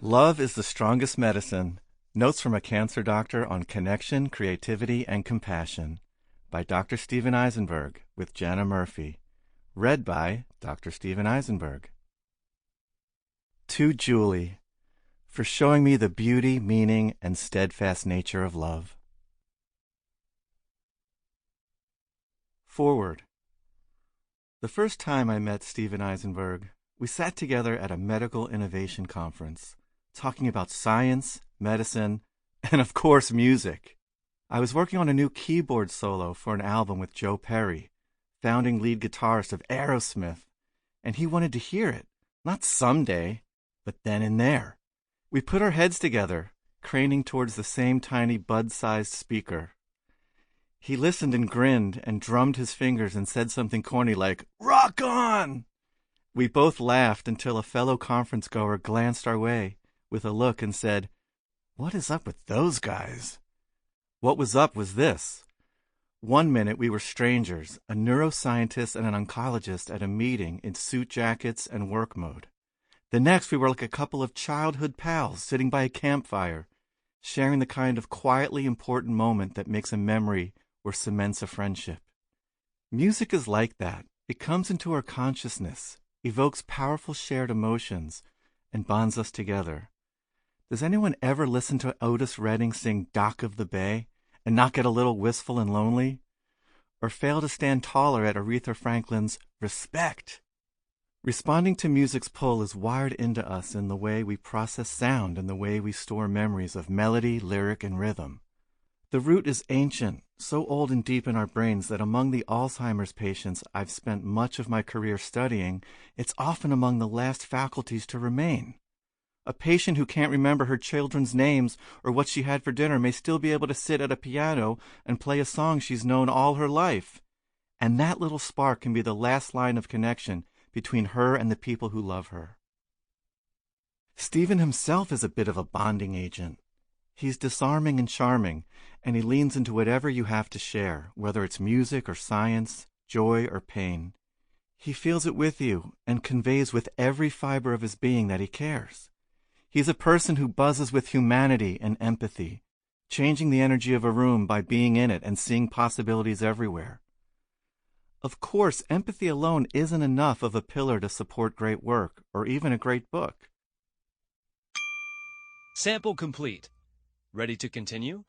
Love is the strongest medicine. Notes from a Cancer Doctor on Connection, Creativity, and Compassion by Dr. Stephen Eisenberg with Jana Murphy. Read by Dr. Stephen Eisenberg. To Julie, for showing me the beauty, meaning, and steadfast nature of love. Forward. The first time I met Stephen Eisenberg, we sat together at a medical innovation conference, talking about science, medicine, and of course music. I was working on a new keyboard solo for an album with Joe Perry, founding lead guitarist of Aerosmith, and he wanted to hear it, not someday, but then and there. We put our heads together, craning towards the same tiny bud-sized speaker. He listened and grinned and drummed his fingers and said something corny like, "Rock on!" We both laughed until a fellow conference-goer glanced our way with a look and said, "What is up with those guys?" What was up was this. One minute we were strangers, a neuroscientist and an oncologist at a meeting in suit jackets and work mode. The next we were like a couple of childhood pals sitting by a campfire, sharing the kind of quietly important moment that makes a memory or cements a friendship. Music is like that. It comes into our consciousness, evokes powerful shared emotions, and bonds us together. Does anyone ever listen to Otis Redding sing Dock of the Bay and not get a little wistful and lonely? Or fail to stand taller at Aretha Franklin's Respect? Responding to music's pull is wired into us in the way we process sound and the way we store memories of melody, lyric, and rhythm. The root is ancient, so old and deep in our brains that among the Alzheimer's patients I've spent much of my career studying, it's often among the last faculties to remain. A patient who can't remember her children's names or what she had for dinner may still be able to sit at a piano and play a song she's known all her life. And that little spark can be the last line of connection between her and the people who love her. Stephen himself is a bit of a bonding agent. He's disarming and charming, and he leans into whatever you have to share, whether it's music or science, joy or pain. He feels it with you and conveys with every fiber of his being that he cares. He's a person who buzzes with humanity and empathy, changing the energy of a room by being in it and seeing possibilities everywhere. Of course, empathy alone isn't enough of a pillar to support great work or even a great book. Sample complete. Ready to continue?